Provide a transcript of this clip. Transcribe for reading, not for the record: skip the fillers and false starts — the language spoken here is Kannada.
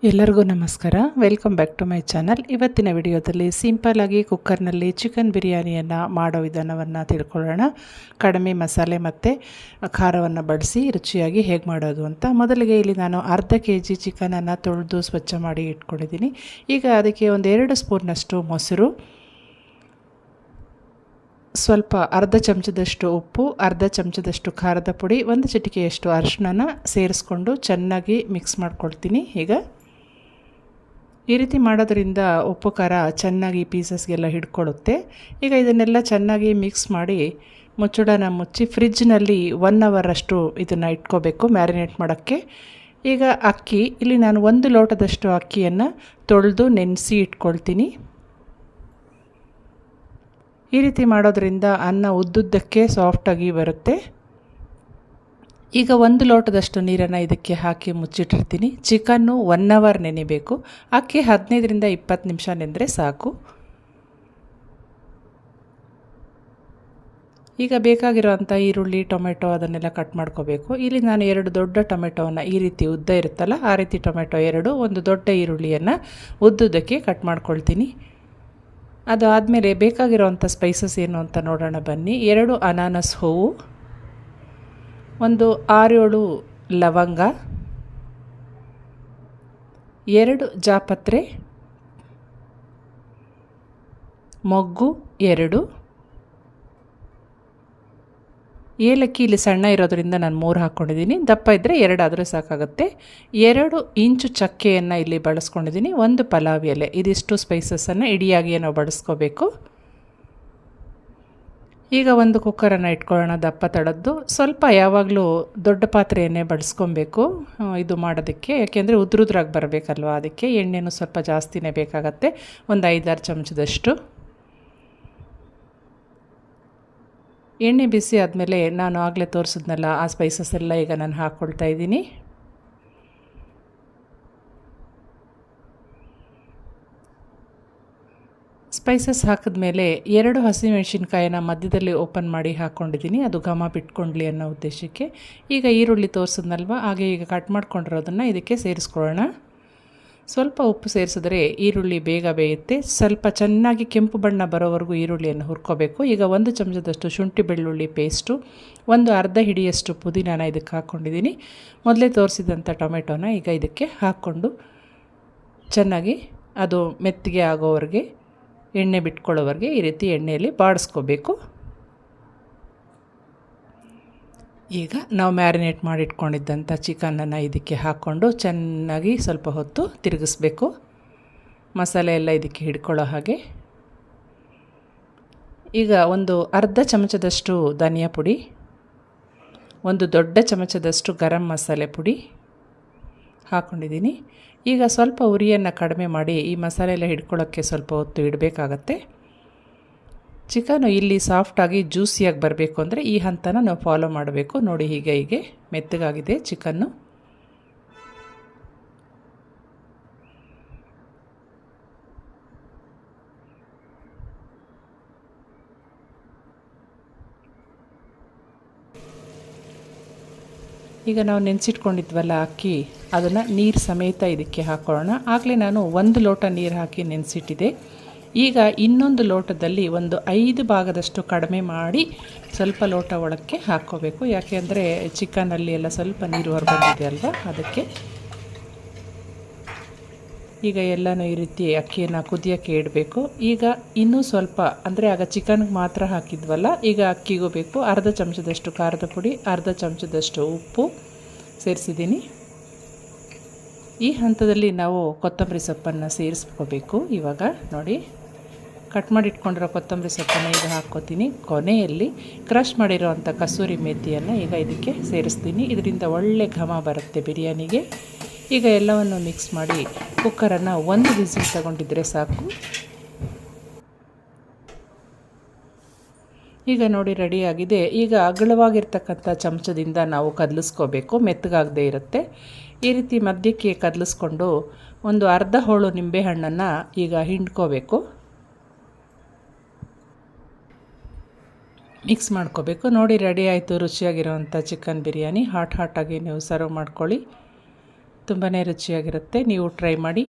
ಎಲ್ಲರಿಗೂ ನಮಸ್ಕಾರ. Welcome back to my channel. ಇವತ್ತಿನ ವಿಡಿಯೋದಲ್ಲಿ ಸಿಂಪಲ್ಲಾಗಿ ಕುಕ್ಕರ್ನಲ್ಲಿ ಚಿಕನ್ ಬಿರಿಯಾನಿಯನ್ನು ಮಾಡೋ ವಿಧಾನವನ್ನು ತಿಳ್ಕೊಳ್ಳೋಣ. ಕಡಿಮೆ ಮಸಾಲೆ ಮತ್ತು ಖಾರವನ್ನು ಬಳಸಿ ರುಚಿಯಾಗಿ ಹೇಗೆ ಮಾಡೋದು ಅಂತ. ಮೊದಲಿಗೆ ಇಲ್ಲಿ ನಾನು ಅರ್ಧ kg ಚಿಕನನ್ನು ತೊಳೆದು ಸ್ವಚ್ಛ ಮಾಡಿ ಇಟ್ಕೊಂಡಿದ್ದೀನಿ. ಈಗ ಅದಕ್ಕೆ ಒಂದು 2 ಸ್ಪೂನ್ನಷ್ಟು ಮೊಸರು, ಸ್ವಲ್ಪ ಅರ್ಧ ಚಮಚದಷ್ಟು ಉಪ್ಪು, ಅರ್ಧ ಚಮಚದಷ್ಟು ಖಾರದ ಪುಡಿ, 1 ಚಿಟಿಕೆಯಷ್ಟು ಅರಿಶಿನ ಸೇರಿಸ್ಕೊಂಡು ಚೆನ್ನಾಗಿ ಮಿಕ್ಸ್ ಮಾಡ್ಕೊಳ್ತೀನಿ. ಈಗ ಈ ರೀತಿ ಮಾಡೋದ್ರಿಂದ ಉಪ್ಪು ಖಾರ ಚೆನ್ನಾಗಿ ಪೀಸಸ್ಗೆಲ್ಲ ಹಿಡ್ಕೊಳ್ಳುತ್ತೆ. ಈಗ ಇದನ್ನೆಲ್ಲ ಚೆನ್ನಾಗಿ ಮಿಕ್ಸ್ ಮಾಡಿ ಮುಚ್ಚಳನ ಮುಚ್ಚಿ ಫ್ರಿಜ್ನಲ್ಲಿ 1 ಅವರ್ ಅಷ್ಟು ಇದನ್ನು ಇಟ್ಕೋಬೇಕು ಮ್ಯಾರಿನೇಟ್ ಮಾಡೋಕ್ಕೆ. ಈಗ ಅಕ್ಕಿ ಇಲ್ಲಿ ನಾನು 1 ಲೋಟದಷ್ಟು ಅಕ್ಕಿಯನ್ನು ತೊಳೆದು ನೆನೆಸಿ ಇಟ್ಕೊಳ್ತೀನಿ. ಈ ರೀತಿ ಮಾಡೋದ್ರಿಂದ ಅನ್ನ ಉದ್ದುದ್ದಕ್ಕೆ ಸಾಫ್ಟಾಗಿ ಬರುತ್ತೆ. ಈಗ 1 ಲೋಟದಷ್ಟು ನೀರನ್ನು ಇದಕ್ಕೆ ಹಾಕಿ ಮುಚ್ಚಿಟ್ಟಿರ್ತೀನಿ. Chicken 1 hour ನೆನೆಬೇಕು. ಅಕ್ಕಿ 15ರಿಂದ 20 ನಿಮಿಷ ನೆಂದರೆ ಸಾಕು. ಈಗ ಬೇಕಾಗಿರೋವಂಥ ಈರುಳ್ಳಿ, ಟೊಮೆಟೊ ಅದನ್ನೆಲ್ಲ ಕಟ್ ಮಾಡ್ಕೋಬೇಕು. ಇಲ್ಲಿ ನಾನು 2 ದೊಡ್ಡ ಟೊಮೆಟೊವನ್ನು ಈ ರೀತಿ ಉದ್ದ ಇರುತ್ತಲ್ಲ ಆ ರೀತಿ ಟೊಮೆಟೊ 2, 1 ದೊಡ್ಡ ಈರುಳ್ಳಿಯನ್ನು ಉದ್ದುದ್ದಕ್ಕೆ ಕಟ್ ಮಾಡ್ಕೊಳ್ತೀನಿ. ಅದು ಆದಮೇಲೆ ಬೇಕಾಗಿರೋವಂಥ ಸ್ಪೈಸಸ್ ಏನು ಅಂತ ನೋಡೋಣ ಬನ್ನಿ. 2 ಅನಾನಸ್ ಹೂವು, ಒಂದು 6-7 ಲವಂಗ, 2 ಜಾಪತ್ರೆ, ಮೊಗ್ಗು 2, ಏಲಕ್ಕಿ ಇಲ್ಲಿ ಸಣ್ಣ ಇರೋದ್ರಿಂದ ನಾನು 3 ಹಾಕ್ಕೊಂಡಿದ್ದೀನಿ. ದಪ್ಪ ಇದ್ದರೆ 2 ಆದರೆ ಸಾಕಾಗುತ್ತೆ. 2 ಇಂಚು ಚಕ್ಕೆಯನ್ನು ಇಲ್ಲಿ ಬಳಸ್ಕೊಂಡಿದ್ದೀನಿ. 1 ಪಲಾವ್ ಎಲೆ. ಇದಿಷ್ಟು ಸ್ಪೈಸಸನ್ನು ಇಡಿಯಾಗಿ ನಾವು ಬಳಸ್ಕೋಬೇಕು. ಈಗ ಒಂದು ಕುಕ್ಕರನ್ನು ಇಟ್ಕೊಳ್ಳೋಣ ದಪ್ಪ ತಳದ್ದು. ಸ್ವಲ್ಪ ಯಾವಾಗಲೂ ದೊಡ್ಡ ಪಾತ್ರೆಯನ್ನೇ ಬಳಸ್ಕೊಬೇಕು ಇದು ಮಾಡೋದಕ್ಕೆ, ಯಾಕೆಂದರೆ ಉದ್ರುದ್ರಾಗಿ ಬರಬೇಕಲ್ವ, ಅದಕ್ಕೆ ಎಣ್ಣೆನೂ ಸ್ವಲ್ಪ ಜಾಸ್ತಿನೇ ಬೇಕಾಗತ್ತೆ. ಒಂದು 5-6 ಚಮಚದಷ್ಟು ಎಣ್ಣೆ ಬಿಸಿ ಆದಮೇಲೆ ನಾನು ಆಗಲೇ ತೋರಿಸಿದ್ನಲ್ಲ ಆ ಸ್ಪೈಸಸ್ ಎಲ್ಲ ಈಗ ನಾನು ಹಾಕ್ಕೊಳ್ತಾ ಇದ್ದೀನಿ. ಸ್ಪೈಸಸ್ ಹಾಕಿದ್ಮೇಲೆ 2 ಹಸಿಮೆಣಸಿನ್ಕಾಯಿನ ಮಧ್ಯದಲ್ಲಿ ಓಪನ್ ಮಾಡಿ ಹಾಕ್ಕೊಂಡಿದ್ದೀನಿ, ಅದು ಘಮ ಬಿಟ್ಕೊಂಡ್ಲಿ ಅನ್ನೋ ಉದ್ದೇಶಕ್ಕೆ. ಈಗ ಈರುಳ್ಳಿ ತೋರಿಸಿದ್ನಲ್ವ ಹಾಗೆ ಈಗ ಕಟ್ ಮಾಡ್ಕೊಂಡಿರೋದನ್ನು ಇದಕ್ಕೆ ಸೇರಿಸ್ಕೊಳ್ಳೋಣ. ಸ್ವಲ್ಪ ಉಪ್ಪು ಸೇರಿಸಿದ್ರೆ ಈರುಳ್ಳಿ ಬೇಗ ಬೇಯುತ್ತೆ. ಸ್ವಲ್ಪ ಚೆನ್ನಾಗಿ ಕೆಂಪು ಬಣ್ಣ ಬರೋವರೆಗೂ ಈರುಳ್ಳಿಯನ್ನು ಹುರ್ಕೋಬೇಕು. ಈಗ 1 ಚಮಚದಷ್ಟು ಶುಂಠಿ ಬೆಳ್ಳುಳ್ಳಿ ಪೇಸ್ಟು, ಒಂದು ಅರ್ಧ ಹಿಡಿಯಷ್ಟು ಪುದೀನಾನ ಇದಕ್ಕೆ ಹಾಕ್ಕೊಂಡಿದ್ದೀನಿ. ಮೊದಲೇ ತೋರಿಸಿದಂಥ ಟೊಮೆಟೊನ ಈಗ ಇದಕ್ಕೆ ಹಾಕ್ಕೊಂಡು ಚೆನ್ನಾಗಿ ಅದು ಮೆತ್ತಗೆ ಆಗೋವರೆಗೆ, ಎಣ್ಣೆ ಬಿಟ್ಕೊಳ್ಳೋವರೆಗೆ ಈ ರೀತಿ ಎಣ್ಣೆಯಲ್ಲಿ ಬಾಡಿಸ್ಕೋಬೇಕು. ಈಗ ನಾವು ಮ್ಯಾರಿನೇಟ್ ಮಾಡಿಟ್ಕೊಂಡಿದ್ದಂಥ ಚಿಕನನ್ನು ಇದಕ್ಕೆ ಹಾಕ್ಕೊಂಡು ಚೆನ್ನಾಗಿ ಸ್ವಲ್ಪ ಹೊತ್ತು ತಿರುಗಿಸ್ಬೇಕು. ಮಸಾಲೆ ಎಲ್ಲ ಇದಕ್ಕೆ ಹಿಡ್ಕೊಳ್ಳೋ ಹಾಗೆ. ಈಗ ಒಂದು ಅರ್ಧ ಚಮಚದಷ್ಟು ಧನಿಯಾ ಪುಡಿ, ಒಂದು ದೊಡ್ಡ ಚಮಚದಷ್ಟು ಗರಂ ಮಸಾಲೆ ಪುಡಿ ಹಾಕ್ಕೊಂಡಿದ್ದೀನಿ. ಈಗ ಸ್ವಲ್ಪ ಉರಿಯನ್ನು ಕಡಿಮೆ ಮಾಡಿ ಈ ಮಸಾಲೆ ಎಲ್ಲ ಹಿಡ್ಕೊಳ್ಳೋಕ್ಕೆ ಸ್ವಲ್ಪ ಹೊತ್ತು ಇಡಬೇಕಾಗತ್ತೆ. ಚಿಕನು ಇಲ್ಲಿ ಸಾಫ್ಟಾಗಿ ಜ್ಯೂಸಿಯಾಗಿ ಬರಬೇಕು ಅಂದರೆ ಈ ಹಂತನ ನಾವು ಫಾಲೋ ಮಾಡಬೇಕು. ನೋಡಿ ಹೀಗೆ ಮೆತ್ತಗಾಗಿದೆ ಚಿಕನ್ನು. ಈಗ ನಾವು ನೆನೆಸಿಟ್ಕೊಂಡಿದ್ವಲ್ಲ ಅಕ್ಕಿ, ಅದನ್ನು ನೀರು ಸಮೇತ ಇದಕ್ಕೆ ಹಾಕೊಳ್ಳೋಣ. ಆಗಲೇ ನಾನು 1 ಲೋಟ ನೀರು ಹಾಕಿ ನೆನೆಸಿಟ್ಟಿದ್ದೆ. ಈಗ ಇನ್ನೊಂದು ಲೋಟದಲ್ಲಿ ಒಂದು 5 ಭಾಗದಷ್ಟು ಕಡಿಮೆ ಮಾಡಿ ಸ್ವಲ್ಪ ಲೋಟ ಒಳಕ್ಕೆ ಹಾಕ್ಕೋಬೇಕು. ಯಾಕೆ ಅಂದರೆ ಚಿಕನಲ್ಲಿ ಎಲ್ಲ ಸ್ವಲ್ಪ ನೀರು ಹೊರಬಂದಿದೆ ಅಲ್ವಾ, ಅದಕ್ಕೆ. ಈಗ ಎಲ್ಲನೂ ಈ ರೀತಿ ಅಕ್ಕಿಯನ್ನು ಕುದಿಯೋಕ್ಕೆ ಇಡಬೇಕು. ಈಗ ಇನ್ನೂ ಸ್ವಲ್ಪ, ಅಂದರೆ ಆಗ ಚಿಕನ್ಗೆ ಮಾತ್ರ ಹಾಕಿದ್ವಲ್ಲ, ಈಗ ಅಕ್ಕಿಗೂ ಬೇಕು. ಅರ್ಧ ಚಮಚದಷ್ಟು ಖಾರದ ಪುಡಿ, ಅರ್ಧ ಚಮಚದಷ್ಟು ಉಪ್ಪು ಸೇರಿಸಿದ್ದೀನಿ. ಈ ಹಂತದಲ್ಲಿ ನಾವು ಕೊತ್ತಂಬರಿ ಸೊಪ್ಪನ್ನು ಸೇರಿಸ್ಕೋಬೇಕು. ಇವಾಗ ನೋಡಿ, ಕಟ್ ಮಾಡಿ ಇಟ್ಕೊಂಡಿರೋ ಕೊತ್ತಂಬರಿ ಸೊಪ್ಪನ್ನು ಈಗ ಹಾಕ್ಕೋತೀನಿ. ಕೊನೆಯಲ್ಲಿ ಕ್ರಷ್ ಮಾಡಿರೋವಂಥ ಕಸೂರಿ ಮೇಥಿಯನ್ನು ಈಗ ಇದಕ್ಕೆ ಸೇರಿಸ್ತೀನಿ. ಇದರಿಂದ ಒಳ್ಳೆ ಘಮ ಬರುತ್ತೆ ಬಿರಿಯಾನಿಗೆ. ಈಗ ಎಲ್ಲವನ್ನು ಮಿಕ್ಸ್ ಮಾಡಿ ಕುಕ್ಕರನ್ನು 1 ವಿಸಿಲ್ ತಗೊಂಡಿದ್ರೆ ಸಾಕು. ಈಗ ನೋಡಿ ರೆಡಿಯಾಗಿದೆ. ಈಗ ಅಗಲವಾಗಿರ್ತಕ್ಕಂಥ ಚಮಚದಿಂದ ನಾವು ಕದಲಿಸ್ಕೋಬೇಕು, ಮೆತ್ತಗಾಗದೇ ಇರುತ್ತೆ. ಈ ರೀತಿ ಮಧ್ಯಕ್ಕೆ ಕದಲಿಸ್ಕೊಂಡು ಒಂದು ಅರ್ಧ ಹೋಳು ನಿಂಬೆಹಣ್ಣನ್ನು ಈಗ ಹಿಂಡ್ಕೋಬೇಕು, ಮಿಕ್ಸ್ ಮಾಡ್ಕೋಬೇಕು. ನೋಡಿ ರೆಡಿ ಆಯಿತು ರುಚಿಯಾಗಿರೋವಂಥ ಚಿಕನ್ ಬಿರಿಯಾನಿ. ಹಾಟಾಗಿ ನೀವು ಸರ್ವ್ ಮಾಡ್ಕೊಳ್ಳಿ. ತುಂಬಾ ರುಚಿಯಾಗಿರುತ್ತೆ. ನೀವು ಟ್ರೈ ಮಾಡಿ.